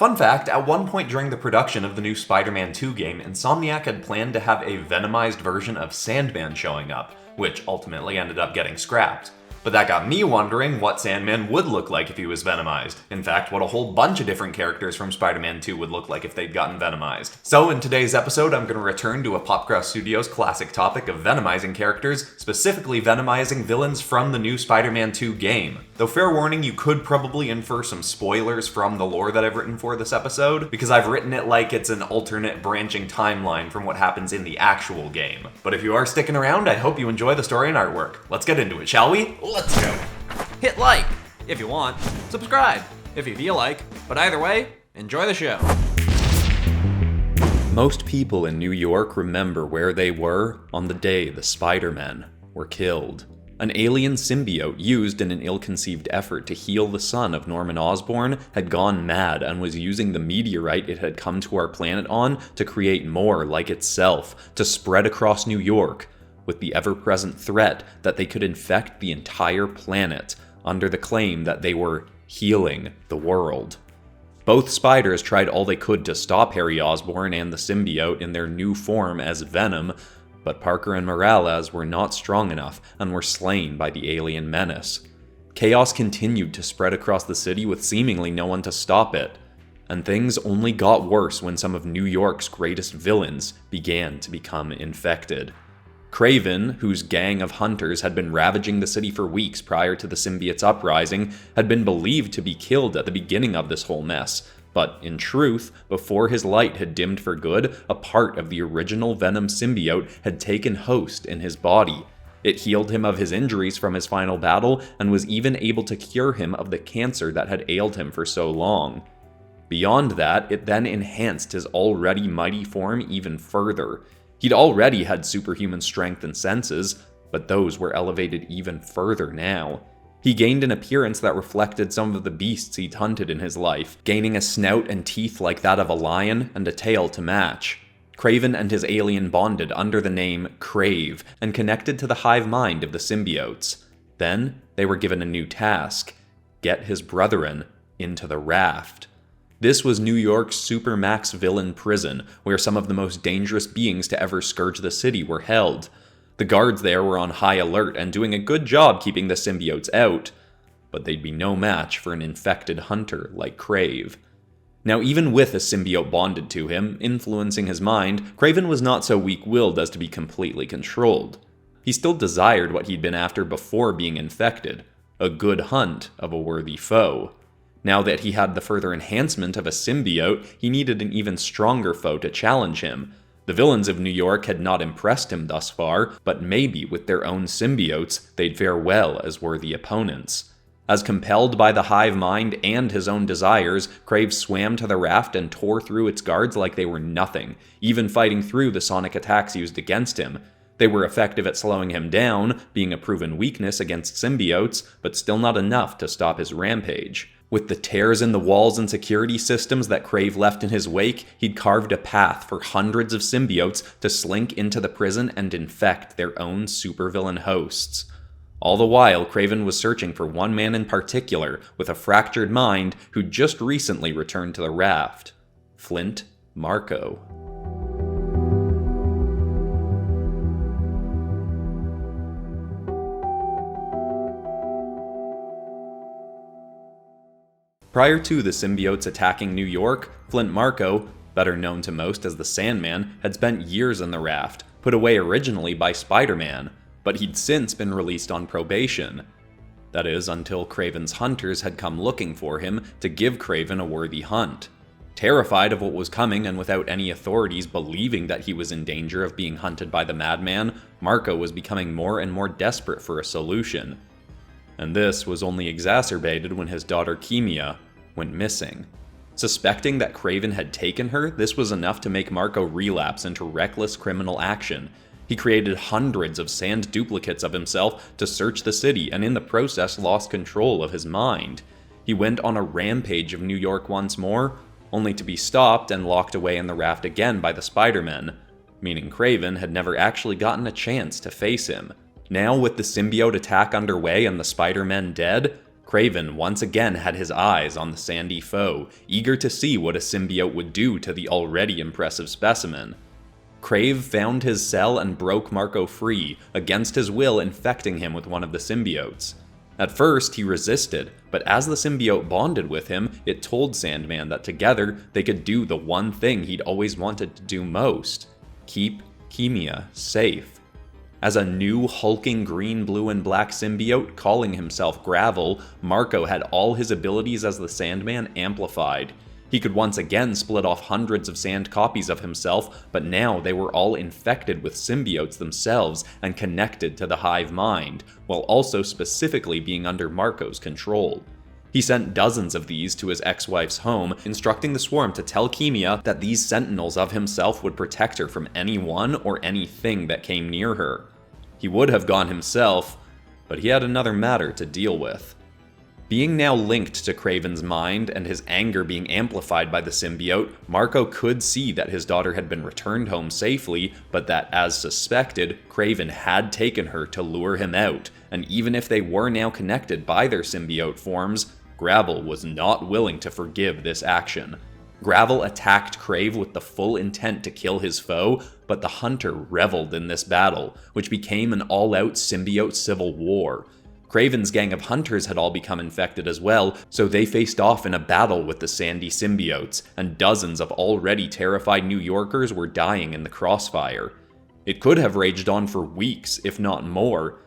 Fun fact, at one point during the production of the new Spider-Man 2 game, Insomniac had planned to have a venomized version of Sandman showing up, which ultimately ended up getting scrapped. But that got me wondering what Sandman would look like if he was venomized. In fact, what a whole bunch of different characters from Spider-Man 2 would look like if they'd gotten venomized. So in today's episode, I'm going to return to a PopCross Studios classic topic of venomizing characters, specifically venomizing villains from the new Spider-Man 2 game. Though fair warning, you could probably infer some spoilers from the lore that I've written for this episode, because I've written it like it's an alternate branching timeline from what happens in the actual game. But if you are sticking around, I hope you enjoy the story and artwork. Let's get into it, shall we? Let's go. Hit like if you want, subscribe if you feel like, but either way, enjoy the show. Most people in New York remember where they were on the day the Spider-Men were killed. An alien symbiote used in an ill-conceived effort to heal the son of Norman Osborn had gone mad and was using the meteorite it had come to our planet on to create more like itself, to spread across New York, with the ever-present threat that they could infect the entire planet under the claim that they were healing the world. Both Spiders tried all they could to stop Harry Osborn and the symbiote in their new form as Venom, but Parker and Morales were not strong enough and were slain by the alien menace. Chaos continued to spread across the city with seemingly no one to stop it, and things only got worse when some of New York's greatest villains began to become infected. Kraven, whose gang of hunters had been ravaging the city for weeks prior to the symbiote's uprising, had been believed to be killed at the beginning of this whole mess. But in truth, before his light had dimmed for good, a part of the original Venom symbiote had taken host in his body. It healed him of his injuries from his final battle, and was even able to cure him of the cancer that had ailed him for so long. Beyond that, it then enhanced his already mighty form even further. He'd already had superhuman strength and senses, but those were elevated even further now. He gained an appearance that reflected some of the beasts he'd hunted in his life, gaining a snout and teeth like that of a lion and a tail to match. Kraven and his alien bonded under the name Krave and connected to the hive mind of the symbiotes. Then they were given a new task: get his brethren into the raft. This was New York's supermax villain prison, where some of the most dangerous beings to ever scourge the city were held. The guards there were on high alert and doing a good job keeping the symbiotes out, but they'd be no match for an infected hunter like Krave. Now, even with a symbiote bonded to him, influencing his mind, Kraven was not so weak-willed as to be completely controlled. He still desired what he'd been after before being infected: a good hunt of a worthy foe. Now that he had the further enhancement of a symbiote, he needed an even stronger foe to challenge him. The villains of New York had not impressed him thus far, but maybe with their own symbiotes, they'd fare well as worthy opponents. As compelled by the hive mind and his own desires, Krave swam to the raft and tore through its guards like they were nothing, even fighting through the sonic attacks used against him. They were effective at slowing him down, being a proven weakness against symbiotes, but still not enough to stop his rampage. With the tears in the walls and security systems that Krave left in his wake, he'd carved a path for hundreds of symbiotes to slink into the prison and infect their own supervillain hosts. All the while, Kraven was searching for one man in particular, with a fractured mind, who just recently returned to the raft: Flint Marko. Prior to the symbiotes attacking New York, Flint Marko, better known to most as the Sandman, had spent years in the raft, put away originally by Spider-Man, but he'd since been released on probation. That is, until Kraven's hunters had come looking for him to give Kraven a worthy hunt. Terrified of what was coming and without any authorities believing that he was in danger of being hunted by the madman, Marko was becoming more and more desperate for a solution. And this was only exacerbated when his daughter Kimia went missing. Suspecting that Kraven had taken her, this was enough to make Marko relapse into reckless criminal action. He created hundreds of sand duplicates of himself to search the city, and in the process lost control of his mind. He went on a rampage of New York once more, only to be stopped and locked away in the raft again by the Spider-Men, meaning Kraven had never actually gotten a chance to face him. Now, with the symbiote attack underway and the Spider-Men dead, Kraven once again had his eyes on the sandy foe, eager to see what a symbiote would do to the already impressive specimen. Krave found his cell and broke Marco free, against his will infecting him with one of the symbiotes. At first, he resisted, but as the symbiote bonded with him, it told Sandman that together they could do the one thing he'd always wanted to do most: keep Kemia safe. As a new hulking green, blue, and black symbiote calling himself Gravel, Marco had all his abilities as the Sandman amplified. He could once again split off hundreds of sand copies of himself, but now they were all infected with symbiotes themselves and connected to the hive mind, while also specifically being under Marco's control. He sent dozens of these to his ex-wife's home, instructing the swarm to tell Kemia that these sentinels of himself would protect her from anyone or anything that came near her. He would have gone himself, but he had another matter to deal with. Being now linked to Kraven's mind and his anger being amplified by the symbiote, Marco could see that his daughter had been returned home safely, but that, as suspected, Kraven had taken her to lure him out, and even if they were now connected by their symbiote forms, Gravel was not willing to forgive this action. Gravel attacked Krave with the full intent to kill his foe, but the Hunter reveled in this battle, which became an all-out symbiote civil war. Kraven's gang of hunters had all become infected as well, so they faced off in a battle with the sandy symbiotes, and dozens of already terrified New Yorkers were dying in the crossfire. It could have raged on for weeks, if not more,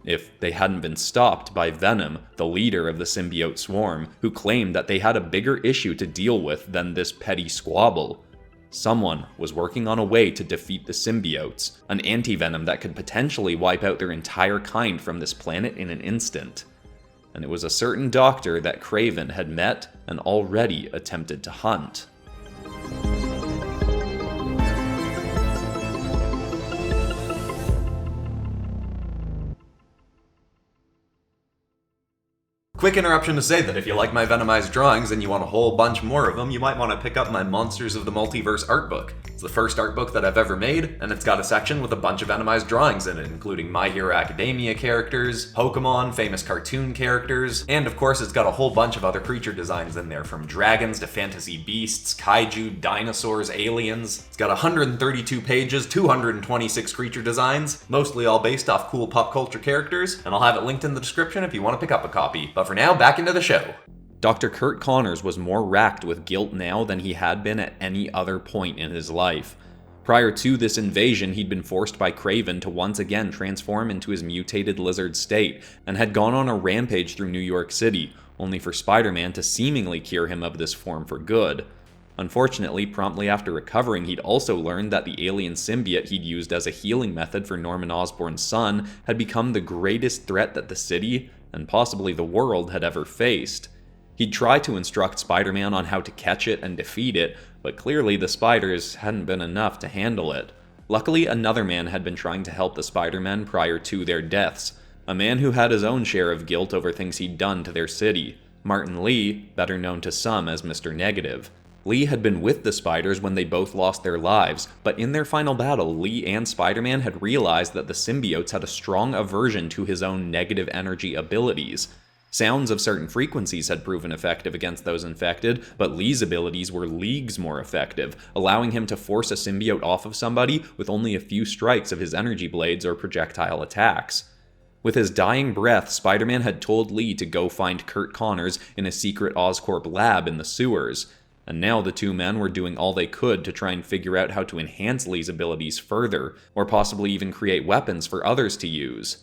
if they hadn't been stopped by Venom, the leader of the symbiote swarm, who claimed that they had a bigger issue to deal with than this petty squabble. Someone was working on a way to defeat the symbiotes, an anti-venom that could potentially wipe out their entire kind from this planet in an instant. And it was a certain doctor that Kraven had met and already attempted to hunt. Quick interruption to say that if you like my venomized drawings and you want a whole bunch more of them, you might want to pick up my Monsters of the Multiverse art book. It's the first art book that I've ever made, and it's got a section with a bunch of venomized drawings in it, including My Hero Academia characters, Pokemon, famous cartoon characters, and of course it's got a whole bunch of other creature designs in there, from dragons to fantasy beasts, kaiju, dinosaurs, aliens. It's got 132 pages, 226 creature designs, mostly all based off cool pop culture characters, and I'll have it linked in the description if you want to pick up a copy. But for now, back into the show. Dr. Curt Connors was more racked with guilt now than he had been at any other point in his life. Prior to this invasion, he'd been forced by Kraven to once again transform into his mutated lizard state, and had gone on a rampage through New York City, only for Spider-Man to seemingly cure him of this form for good. Unfortunately, promptly after recovering, he'd also learned that the alien symbiote he'd used as a healing method for Norman Osborn's son had become the greatest threat that the city, and possibly the world, had ever faced. He'd try to instruct Spider-Man on how to catch it and defeat it, but clearly the spiders hadn't been enough to handle it. Luckily, another man had been trying to help the Spider-Men prior to their deaths, a man who had his own share of guilt over things he'd done to their city. Martin Lee, better known to some as Mr. Negative. Lee had been with the spiders when they both lost their lives, but in their final battle, Lee and Spider-Man had realized that the symbiotes had a strong aversion to his own negative energy abilities. Sounds of certain frequencies had proven effective against those infected, but Lee's abilities were leagues more effective, allowing him to force a symbiote off of somebody with only a few strikes of his energy blades or projectile attacks. With his dying breath, Spider-Man had told Lee to go find Curt Connors in a secret Oscorp lab in the sewers, and now the two men were doing all they could to try and figure out how to enhance Lee's abilities further, or possibly even create weapons for others to use.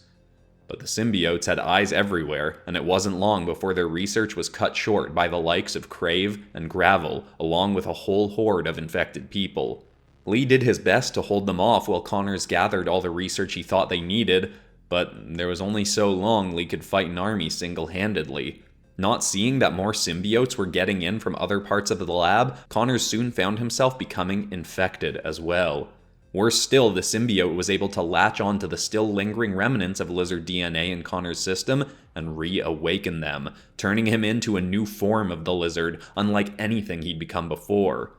But the symbiotes had eyes everywhere, and it wasn't long before their research was cut short by the likes of Krave and Gravel, along with a whole horde of infected people. Lee did his best to hold them off while Connors gathered all the research he thought they needed, but there was only so long Lee could fight an army single-handedly. Not seeing that more symbiotes were getting in from other parts of the lab, Connors soon found himself becoming infected as well. Worse still, the symbiote was able to latch on to the still lingering remnants of lizard DNA in Connors' system and reawaken them, turning him into a new form of the lizard, unlike anything he'd become before.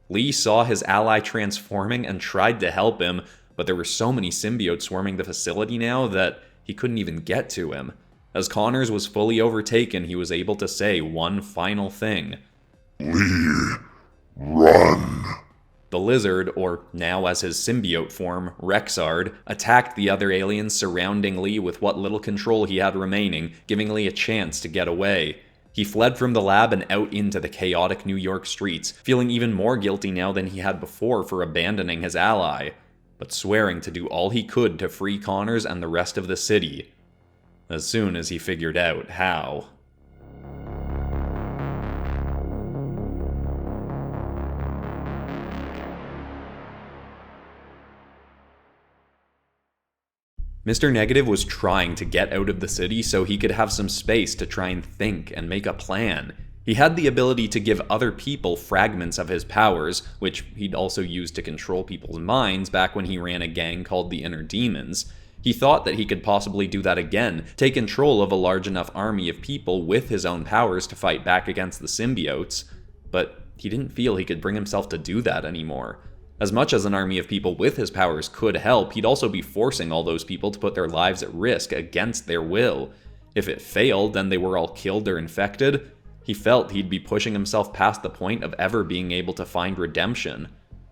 Lee saw his ally transforming and tried to help him, but there were so many symbiotes swarming the facility now that he couldn't even get to him. As Connors was fully overtaken, he was able to say one final thing. Lee, run. The lizard, or now as his symbiote form, Rexard, attacked the other aliens surrounding Lee with what little control he had remaining, giving Lee a chance to get away. He fled from the lab and out into the chaotic New York streets, feeling even more guilty now than he had before for abandoning his ally, but swearing to do all he could to free Connors and the rest of the city, as soon as he figured out how. Mr. Negative was trying to get out of the city so he could have some space to try and think and make a plan. He had the ability to give other people fragments of his powers, which he'd also used to control people's minds back when he ran a gang called the Inner Demons. He thought that he could possibly do that again, take control of a large enough army of people with his own powers to fight back against the symbiotes, but he didn't feel he could bring himself to do that anymore. As much as an army of people with his powers could help, he'd also be forcing all those people to put their lives at risk against their will. If it failed, then they were all killed or infected. He felt he'd be pushing himself past the point of ever being able to find redemption.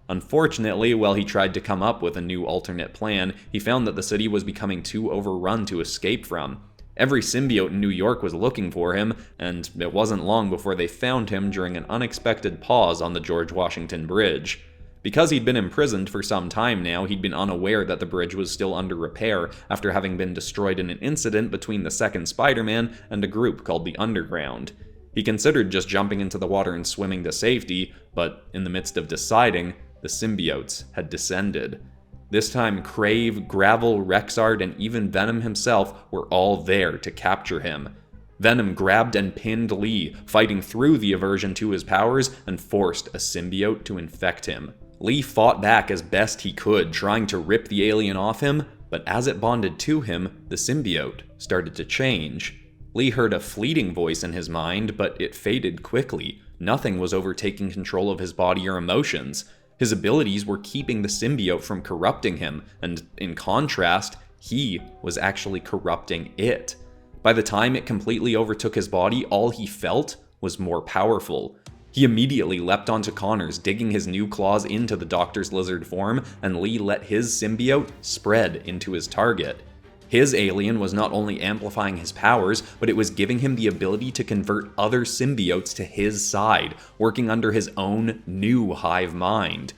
Unfortunately, while he tried to come up with a new alternate plan, he found that the city was becoming too overrun to escape from. Every symbiote in New York was looking for him, and it wasn't long before they found him during an unexpected pause on the George Washington Bridge. Because he'd been imprisoned for some time now, he'd been unaware that the bridge was still under repair after having been destroyed in an incident between the second Spider-Man and a group called the Underground. He considered just jumping into the water and swimming to safety, but in the midst of deciding, the symbiotes had descended. This time, Krave, Gravel, Rexard, and even Venom himself were all there to capture him. Venom grabbed and pinned Lee, fighting through the aversion to his powers and forced a symbiote to infect him. Lee fought back as best he could, trying to rip the alien off him, but as it bonded to him, the symbiote started to change. Lee heard a fleeting voice in his mind, but it faded quickly. Nothing was overtaking control of his body or emotions. His abilities were keeping the symbiote from corrupting him, and in contrast, he was actually corrupting it. By the time it completely overtook his body, all he felt was more powerful. He immediately leapt onto Connors, digging his new claws into the Doctor's lizard form, and Lee let his symbiote spread into his target. His alien was not only amplifying his powers, but it was giving him the ability to convert other symbiotes to his side, working under his own new hive mind.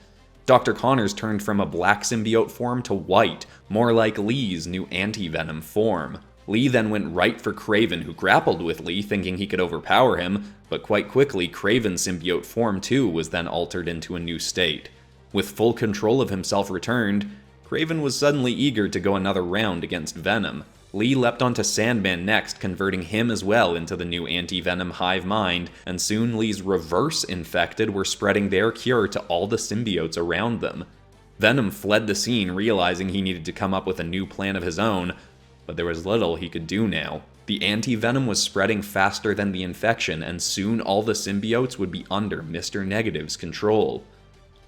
Dr. Connors turned from a black symbiote form to white, more like Lee's new Anti-Venom form. Lee then went right for Kraven, who grappled with Lee, thinking he could overpower him, but quite quickly, Kraven's symbiote form too was then altered into a new state. With full control of himself returned, Kraven was suddenly eager to go another round against Venom. Lee leapt onto Sandman next, converting him as well into the new Anti-Venom hive mind, and soon Lee's reverse infected were spreading their cure to all the symbiotes around them. Venom fled the scene, realizing he needed to come up with a new plan of his own, but there was little he could do now. The anti-venom was spreading faster than the infection, and soon all the symbiotes would be under Mr. Negative's control.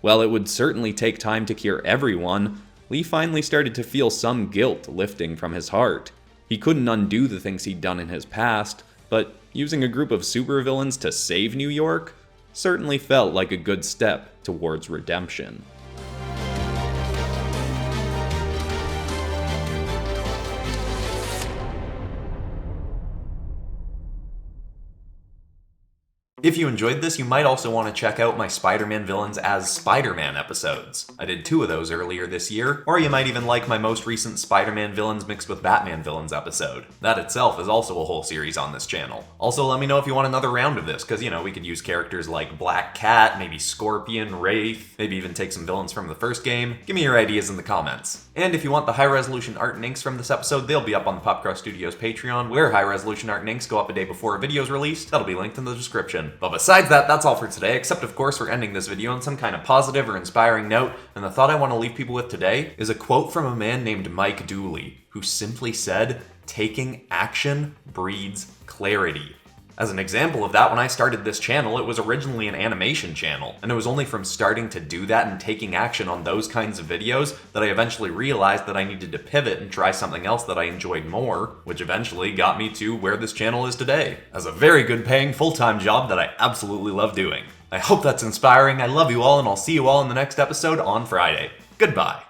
While it would certainly take time to cure everyone, Lee finally started to feel some guilt lifting from his heart. He couldn't undo the things he'd done in his past, but using a group of supervillains to save New York certainly felt like a good step towards redemption. If you enjoyed this, you might also want to check out my Spider-Man villains as Spider-Man episodes. I did 2 of those earlier this year, or you might even like my most recent Spider-Man villains mixed with Batman villains episode. That itself is also a whole series on this channel. Also, let me know if you want another round of this, because, we could use characters like Black Cat, maybe Scorpion, Wraith, maybe even take some villains from the first game. Give me your ideas in the comments. And if you want the high-resolution art and inks from this episode, they'll be up on the PopCross Studios Patreon, where high-resolution art and inks go up a day before a video is released. That'll be linked in the description. But besides that, that's all for today, except of course we're ending this video on some kind of positive or inspiring note, and the thought I want to leave people with today is a quote from a man named Mike Dooley, who simply said, "Taking action breeds clarity." As an example of that, when I started this channel, it was originally an animation channel, and it was only from starting to do that and taking action on those kinds of videos that I eventually realized that I needed to pivot and try something else that I enjoyed more, which eventually got me to where this channel is today, as a very good paying full-time job that I absolutely love doing. I hope that's inspiring, I love you all, and I'll see you all in the next episode on Friday. Goodbye.